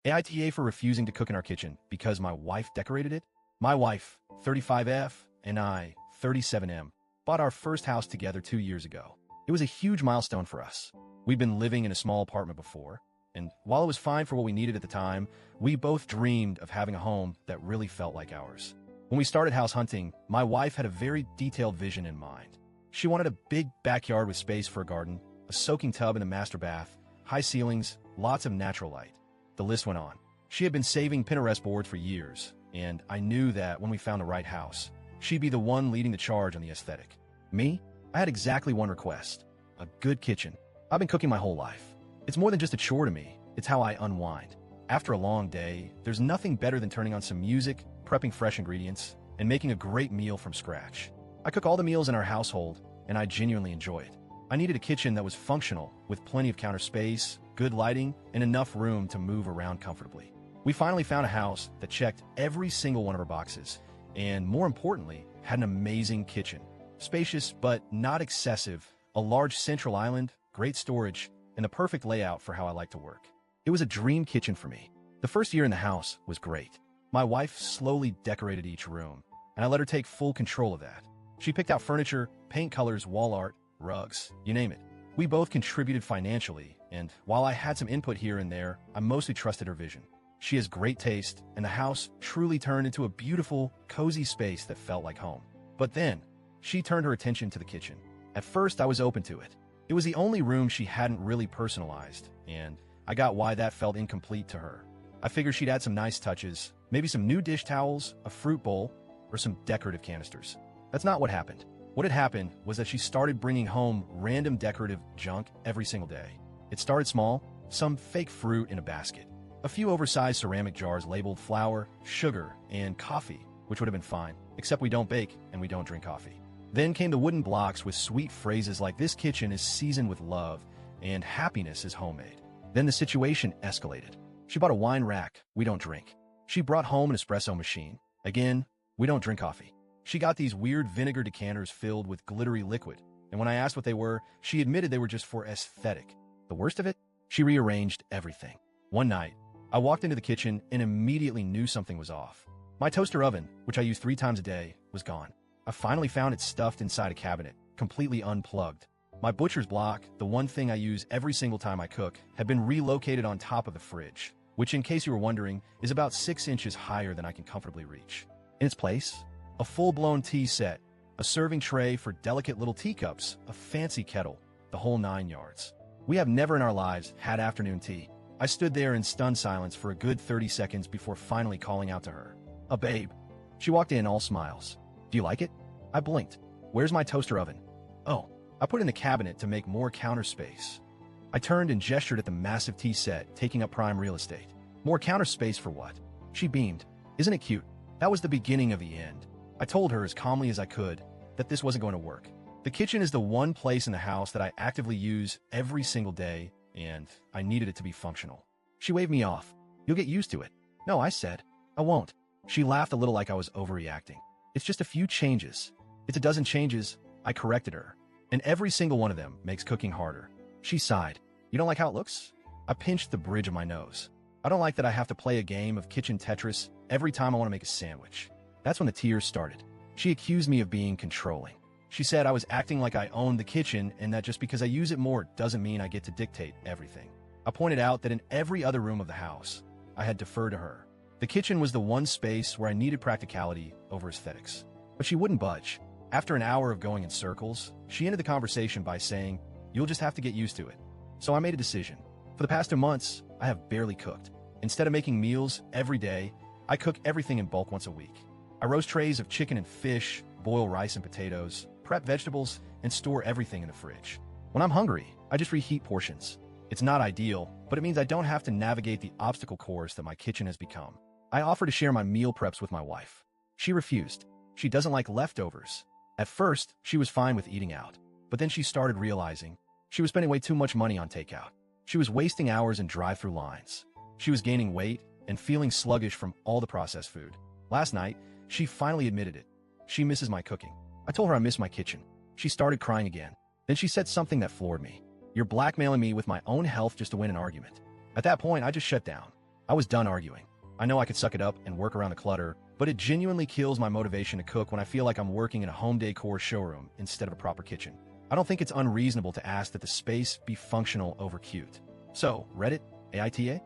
AITA for refusing to cook in our kitchen because my wife decorated it? My wife, 35F, and I, 37M, bought our first house together 2 years ago. It was a huge milestone for us. We'd been living in a small apartment before, and while it was fine for what we needed at the time, we both dreamed of having a home that really felt like ours. When we started house hunting, my wife had a very detailed vision in mind. She wanted a big backyard with space for a garden, a soaking tub in the master bath, high ceilings, lots of natural light. The list went on. She had been saving Pinterest boards for years, and I knew that when we found the right house, she'd be the one leading the charge on the aesthetic. Me? I had exactly one request: a good kitchen. I've been cooking my whole life. It's more than just a chore to me, it's how I unwind. After a long day, there's nothing better than turning on some music, prepping fresh ingredients, and making a great meal from scratch. I cook all the meals in our household, and I genuinely enjoy it. I needed a kitchen that was functional, with plenty of counter space, good lighting, and enough room to move around comfortably. We finally found a house that checked every single one of our boxes, and more importantly, had an amazing kitchen. Spacious but not excessive, a large central island, great storage, and the perfect layout for how I like to work. It was a dream kitchen for me. The first year in the house was great. My wife slowly decorated each room, and I let her take full control of that. She picked out furniture, paint colors, wall art, rugs, you name it. We both contributed financially, and while I had some input here and there, I mostly trusted her vision. She has great taste, and the house truly turned into a beautiful, cozy space that felt like home. But then, she turned her attention to the kitchen. At first, I was open to it. It was the only room she hadn't really personalized, and I got why that felt incomplete to her. I figured she'd add some nice touches, maybe some new dish towels, a fruit bowl, or some decorative canisters. That's not what happened. What had happened was that she started bringing home random decorative junk every single day. It started small, some fake fruit in a basket, a few oversized ceramic jars labeled flour, sugar, and coffee, which would have been fine, except we don't bake and we don't drink coffee. Then came the wooden blocks with sweet phrases like "this kitchen is seasoned with love" and "happiness is homemade." Then the situation escalated. She bought a wine rack, we don't drink. She brought home an espresso machine. Again, we don't drink coffee. She got these weird vinegar decanters filled with glittery liquid, and when I asked what they were, she admitted they were just for aesthetic. The worst of it? She rearranged everything. One night, I walked into the kitchen and immediately knew something was off. My toaster oven, which I use 3 times a day, was gone. I finally found it stuffed inside a cabinet, completely unplugged. My butcher's block, the one thing I use every single time I cook, had been relocated on top of the fridge, which, in case you were wondering, is about 6 inches higher than I can comfortably reach. In its place, a full-blown tea set, a serving tray for delicate little teacups, a fancy kettle, the whole 9 yards. We have never in our lives had afternoon tea. I stood there in stunned silence for a good 30 seconds before finally calling out to her. "A babe." She walked in all smiles. "Do you like it?" I blinked. "Where's my toaster oven?" "Oh, I put it in the cabinet to make more counter space." I turned and gestured at the massive tea set, taking up prime real estate. "More counter space for what?" She beamed. "Isn't it cute?" That was the beginning of the end. I told her as calmly as I could that this wasn't going to work. The kitchen is the one place in the house that I actively use every single day, and I needed it to be functional. She waved me off. "You'll get used to it." "No," I said. "I won't." She laughed a little like I was overreacting. "It's just a few changes." "It's a dozen changes," I corrected her. "And every single one of them makes cooking harder." She sighed. "You don't like how it looks?" I pinched the bridge of my nose. "I don't like that I have to play a game of kitchen Tetris every time I want to make a sandwich." That's when the tears started. She accused me of being controlling. She said I was acting like I owned the kitchen and that just because I use it more doesn't mean I get to dictate everything. I pointed out that in every other room of the house, I had deferred to her. The kitchen was the one space where I needed practicality over aesthetics. But she wouldn't budge. After an hour of going in circles, she ended the conversation by saying, "You'll just have to get used to it." So I made a decision. For the past 2 months, I have barely cooked. Instead of making meals every day, I cook everything in bulk once a week. I roast trays of chicken and fish, boil rice and potatoes, prep vegetables, and store everything in the fridge. When I'm hungry, I just reheat portions. It's not ideal, but it means I don't have to navigate the obstacle course that my kitchen has become. I offer to share my meal preps with my wife. She refused. She doesn't like leftovers. At first, she was fine with eating out, but then she started realizing she was spending way too much money on takeout. She was wasting hours in drive-through lines. She was gaining weight and feeling sluggish from all the processed food. Last night, she finally admitted it. She misses my cooking. I told her I miss my kitchen. She started crying again. Then she said something that floored me. "You're blackmailing me with my own health just to win an argument." At that point, I just shut down. I was done arguing. I know I could suck it up and work around the clutter, but it genuinely kills my motivation to cook when I feel like I'm working in a home decor showroom instead of a proper kitchen. I don't think it's unreasonable to ask that the space be functional over cute. So, Reddit, AITA?